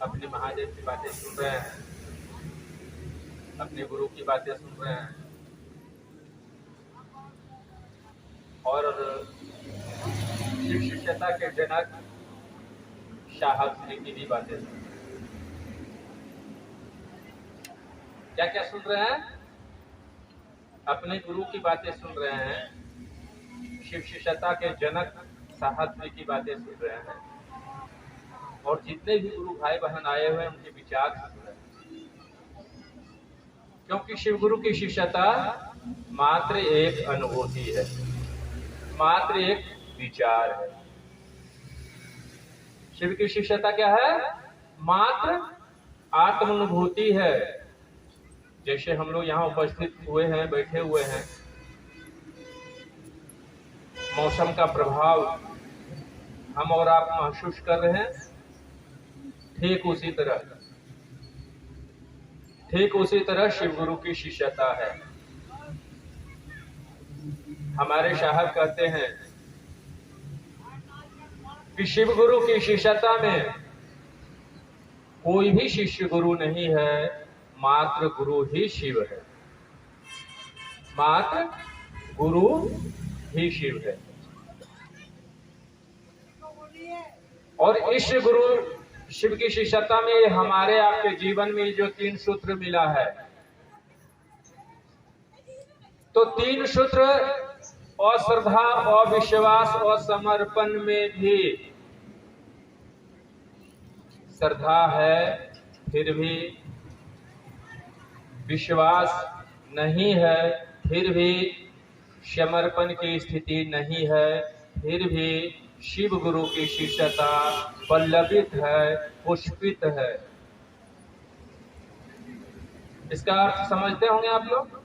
अपने महादेव की बातें सुन रहे हैं, अपने गुरु की बातें सुन रहे हैं और शिव शिष्यता के जनक साहब श्री की भी बातें सुन रहे हैं। क्या क्या सुन रहे हैं? अपने गुरु की बातें सुन रहे हैं, शिव शिष्यता के जनक साहब श्री की बातें सुन रहे हैं और जितने भी गुरु भाई बहन आए हुए हैं उनके विचार सुन रहे हैं। क्योंकि शिव गुरु की शिष्यता मात्र एक अनुभूति है, मात्र एक विचार है। शिव की शिष्यता क्या है? मात्र आत्मानुभूति है। जैसे हम लोग यहाँ उपस्थित हुए हैं, बैठे हुए हैं, मौसम का प्रभाव हम और आप महसूस कर रहे हैं, ठीक उसी तरह शिव गुरु की शिष्यता है। हमारे साहब कहते हैं कि शिव गुरु की शिष्यता में कोई भी शिष्य गुरु नहीं है, मात्र गुरु ही शिव है, मात्र गुरु ही शिव है। और इस गुरु शिव की शिष्यता में हमारे आपके जीवन में जो 3 सूत्र मिला है, तो 3 सूत्र अश्रद्धा, अविश्वास और समर्पण में भी श्रद्धा है, फिर भी विश्वास नहीं है, फिर भी समर्पण की स्थिति नहीं है, फिर भी शिव गुरु की शिष्यता पल्लवित है, पुष्पित है। इसका अर्थ समझते होंगे आप लोग?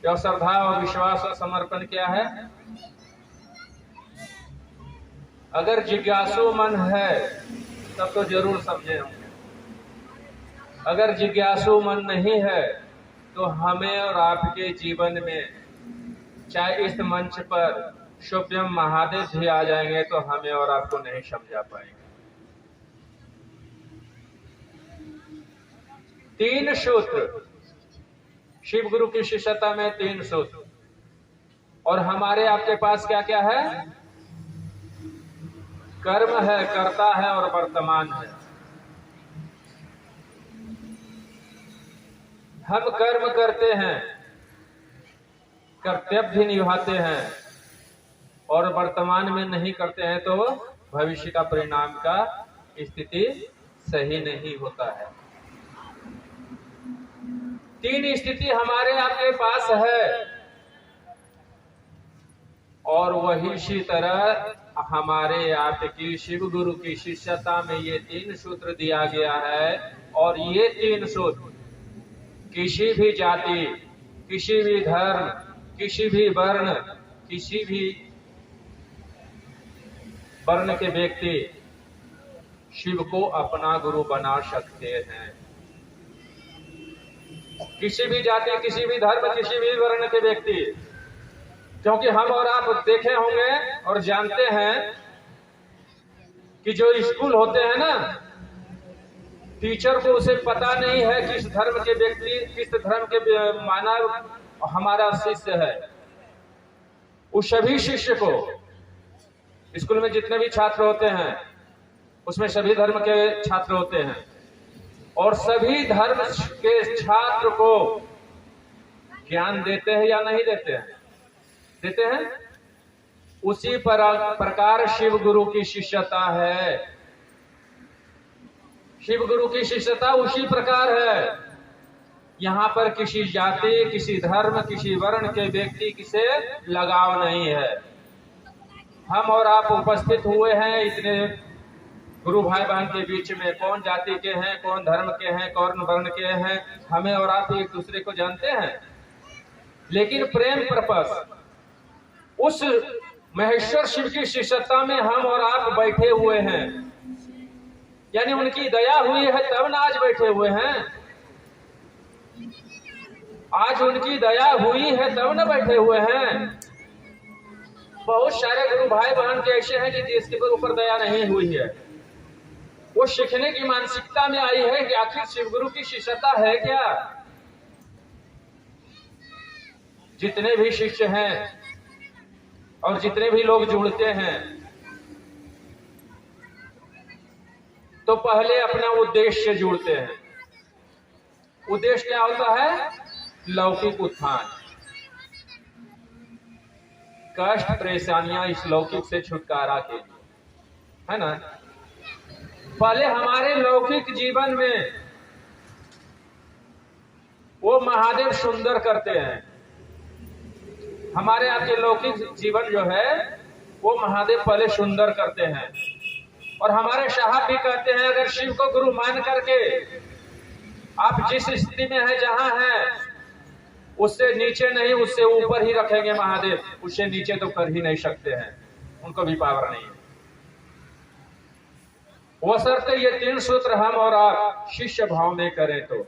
यह श्रद्धा और विश्वास और समर्पण क्या है? अगर जिज्ञासु मन है तब तो जरूर समझे होंगे। अगर जिज्ञासु मन नहीं है तो हमें और आपके जीवन में, चाहे इस मंच पर शुभ्यम महादेव भी आ जाएंगे तो हमें और आपको नहीं समझा पाएंगे। 3 सूत्र शिव गुरु की शिष्यता में, 3 सूत्र। और हमारे आपके पास क्या क्या है? कर्म है, कर्ता है और वर्तमान है। हम कर्म करते हैं, कर्तव्य भी निभाते हैं और वर्तमान में नहीं करते हैं तो भविष्य का परिणाम का स्थिति सही नहीं होता है। 3 स्थिति हमारे आपके पास है और वही इसी तरह हमारे आपकी शिव गुरु की शिष्यता में ये 3 सूत्र दिया गया है। और ये 3 सूत्र किसी भी जाति, किसी भी धर्म, किसी भी वर्ण, किसी भी वर्ण के व्यक्ति शिव को अपना गुरु बना सकते हैं। किसी भी जाति, किसी भी धर्म, किसी भी वर्ण के व्यक्ति, क्योंकि हम और आप देखे होंगे और जानते हैं कि जो स्कूल होते हैं ना, टीचर को उसे पता नहीं है किस धर्म के व्यक्ति, किस धर्म के मानव हमारा शिष्य है। उस सभी शिष्य को, स्कूल में जितने भी छात्र होते हैं उसमें सभी धर्म के छात्र होते हैं और सभी धर्म के छात्र को ज्ञान देते हैं या नहीं देते हैं? देते हैं। उसी प्रकार शिव गुरु की शिष्यता है। शिव गुरु की शिष्यता उसी प्रकार है। यहाँ पर किसी जाति, किसी धर्म, किसी वर्ण के व्यक्ति से लगाव नहीं है। हम और आप उपस्थित हुए हैं इतने गुरु भाई बहन के बीच में, कौन जाति के हैं, कौन धर्म के हैं, कौन वर्ण के हैं, हमें और आप एक दूसरे को जानते हैं। लेकिन प्रेम प्रपस उस महेश्वर शिव की शिष्यता में हम और आप बैठे हुए हैं, यानी उनकी दया हुई है तब ना आज बैठे हुए हैं। आज उनकी दया हुई है तब ना बैठे हुए हैं। बहुत सारे गुरु भाई बहन के ऐसे हैं कि जिसके ऊपर दया नहीं हुई है, वो सीखने की मानसिकता में आई है कि आखिर शिवगुरु की शिष्यता है क्या। जितने भी शिष्य हैं और जितने भी लोग जुड़ते हैं तो पहले अपना उद्देश्य से जुड़ते हैं। उद्देश्य क्या होता है? लौकिक उत्थान, कष्ट परेशानियां इस लौकिक से छुटकारा के लिए, है ना। पहले हमारे लौकिक जीवन में वो महादेव सुंदर करते हैं। हमारे आपके लौकिक जीवन जो है वो महादेव पहले सुंदर करते हैं। और हमारे साहब भी कहते हैं अगर शिव को गुरु मान करके आप जिस स्थिति में है, जहां है, उससे नीचे नहीं उससे ऊपर ही रखेंगे महादेव, उससे नीचे तो कर ही नहीं सकते हैं, उनको भी पावर नहीं है। वो शर्त ये 3 सूत्र हम और आप शिष्य भाव में करें तो।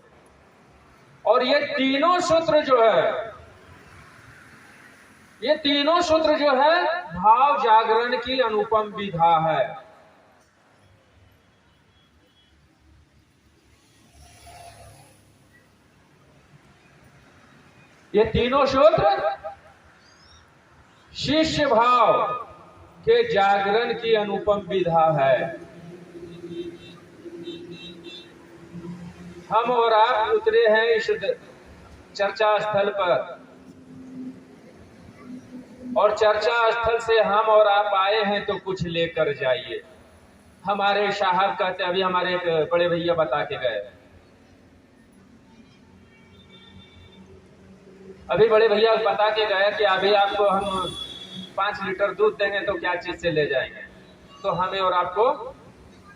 और ये तीनों सूत्र जो है, ये तीनों सूत्र जो है भाव जागरण की अनुपम विधा है। ये तीनों सूत्र शिष्य भाव के जागरण की अनुपम विधा है। हम और आप उतरे हैं इस चर्चा स्थल पर, और चर्चा स्थल से हम और आप आए हैं तो कुछ लेकर जाइए। हमारे साहब कहते, अभी हमारे एक बड़े भैया बता के गए, अभी बड़े भैया बता के गए कि अभी आपको हम 5 लीटर दूध देंगे तो क्या चीज से ले जाएंगे, तो हमें और आपको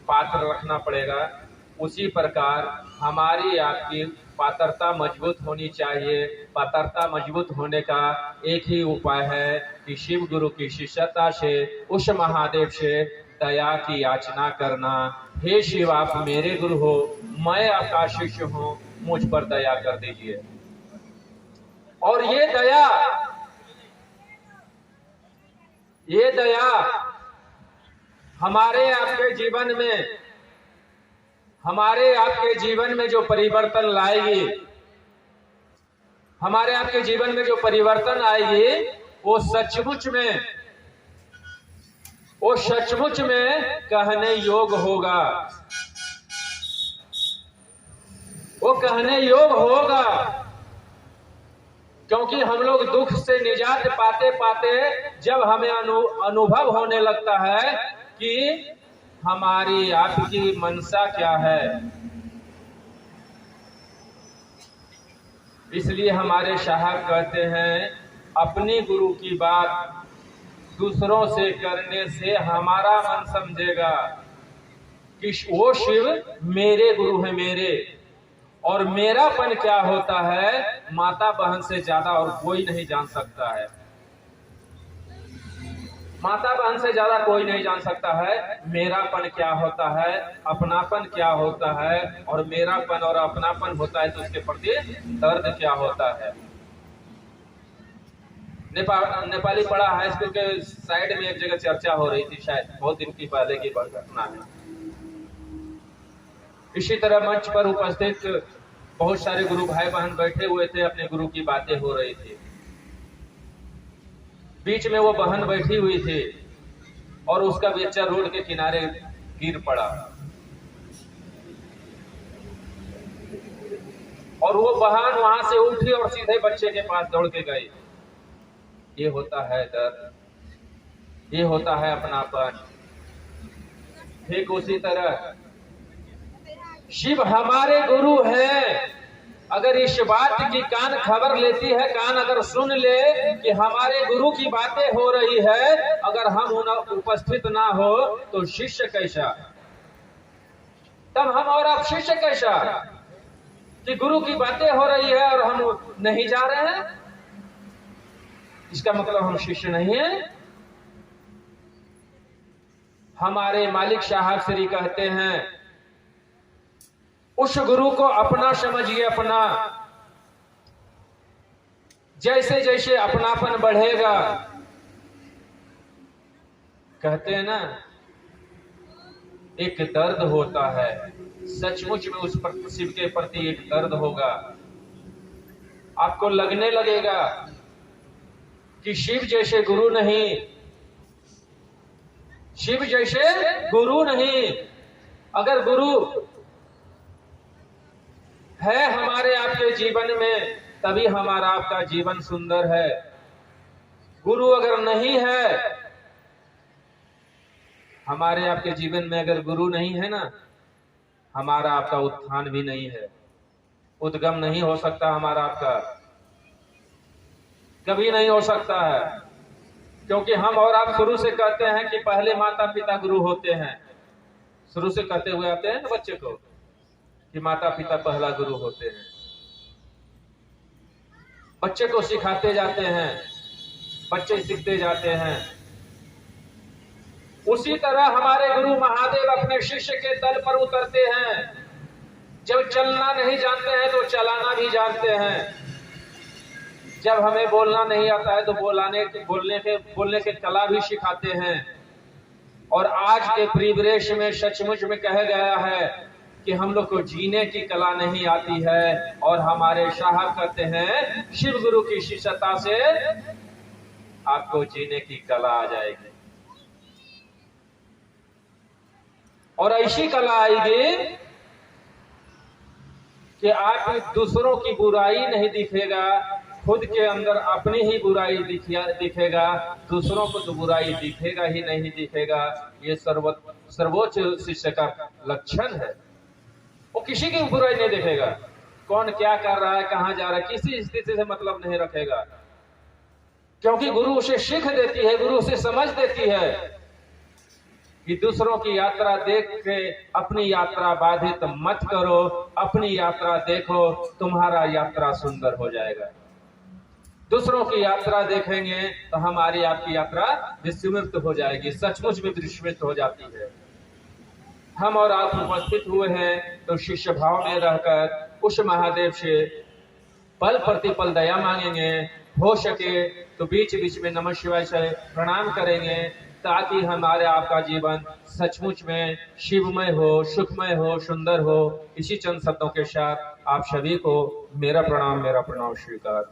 पात्र रखना पड़ेगा। उसी प्रकार हमारी आपकी पात्रता मजबूत होनी चाहिए। पात्रता मजबूत होने का एक ही उपाय है कि शिव गुरु की शिष्यता से, उस महादेव से दया की याचना करना। हे शिव, आप मेरे गुरु हो, मैं आपका शिष्य हूं, मुझ पर दया कर दीजिए। और ये दया हमारे आपके जीवन में जो परिवर्तन लाएगी, हमारे आपके जीवन में जो परिवर्तन आएगी, वो सचमुच में कहने योग्य होगा। वो कहने योग्य होगा, क्योंकि हम लोग दुख से निजात पाते पाते जब हमें अनुभव होने लगता है कि हमारी आपकी मनसा क्या है, इसलिए हमारे साहब कहते हैं अपनी गुरु की बात दूसरों से करने से हमारा मन समझेगा कि वो शिव मेरे गुरु है, मेरे। और मेरापन क्या होता है माता बहन से ज्यादा और कोई नहीं जान सकता है। माता बहन से ज्यादा कोई नहीं जान सकता है मेरापन क्या होता है, अपनापन क्या होता है। और मेरापन और अपनापन होता है तो उसके प्रति दर्द क्या होता है। नेपाली पढ़ा हाई स्कूल के साइड में एक जगह चर्चा हो रही थी, शायद बहुत दिन की पहले की घटना है। इसी तरह मंच पर उपस्थित बहुत सारे गुरु भाई बहन बैठे हुए थे, अपने गुरु की बातें हो रही थी। बीच में वो बहन बैठी हुई थी और उसका बच्चा रोड के किनारे गिर पड़ा, और वो बहन वहां से उठी और सीधे बच्चे के पास दौड़ के गई। ये होता है दर्द, ये होता है अपनापन। ठीक उसी तरह शिव हमारे गुरु हैं। अगर इस बात की कान खबर लेती है, कान अगर सुन ले कि हमारे गुरु की बातें हो रही है, अगर हम उपस्थित ना हो तो शिष्य कैसा, तब हम और आप शिष्य कैसा, कि गुरु की बातें हो रही है और हम नहीं जा रहे हैं, इसका मतलब हम शिष्य नहीं है। हमारे मालिक साहब श्री कहते हैं उस गुरु को अपना समझिए, अपना। जैसे जैसे अपनापन बढ़ेगा, कहते हैं ना एक दर्द होता है, सचमुच में उस शिव के प्रति एक दर्द होगा। आपको लगने लगेगा कि शिव जैसे गुरु नहीं, शिव जैसे गुरु नहीं। अगर गुरु है हमारे आपके जीवन में तभी हमारा आपका जीवन सुंदर है। गुरु अगर नहीं है हमारे आपके जीवन में, अगर गुरु नहीं है ना, हमारा आपका उत्थान भी नहीं है, उद्गम नहीं हो सकता, हमारा आपका कभी नहीं हो सकता है। क्योंकि हम और आप शुरू से कहते हैं कि पहले माता पिता गुरु होते हैं, शुरू से कहते हुए आते हैं ना बच्चे को कि माता पिता पहला गुरु होते हैं। बच्चे को सिखाते जाते हैं, बच्चे सीखते जाते हैं। उसी तरह हमारे गुरु महादेव अपने शिष्य के तल पर उतरते हैं। जब चलना नहीं जानते हैं तो चलाना भी जानते हैं। जब हमें बोलना नहीं आता है तो बोलने के कला भी सिखाते हैं। और आज के परिवेश में सचमुच में कहा गया है कि हम लोग को जीने की कला नहीं आती है, और हमारे साहब कहते हैं शिव गुरु की शिष्यता से आपको जीने की कला आ जाएगी। और ऐसी कला आएगी कि आप दूसरों की बुराई नहीं दिखेगा, खुद के अंदर अपनी ही बुराई दिखेगा, दूसरों को तो बुराई दिखेगा ही नहीं दिखेगा। ये सर्वोच्च शिष्य का लक्षण है। वो किसी की बुराई नहीं देखेगा, कौन क्या कर रहा है, कहां जा रहा है, किसी स्थिति से मतलब नहीं रखेगा। क्योंकि गुरु उसे सीख देती है, गुरु उसे समझ देती है कि दूसरों की यात्रा देख के अपनी यात्रा बाधित मत करो, अपनी यात्रा देखो, तुम्हारा यात्रा सुंदर हो जाएगा। दूसरों की यात्रा देखेंगे तो हमारी आपकी यात्रा विस्मृत हो जाएगी, सचमुच में विस्मृत हो जाती है। हम और आप उपस्थित हुए हैं तो शिष्य भाव में रहकर उस महादेव से पल प्रतिपल दया मांगेंगे, हो सके तो बीच बीच में नमः शिवाय से प्रणाम करेंगे, ताकि हमारे आपका जीवन सचमुच में शिवमय हो, सुखमय हो, सुंदर हो। इसी चंद शब्दों के साथ आप सभी को मेरा प्रणाम स्वीकार।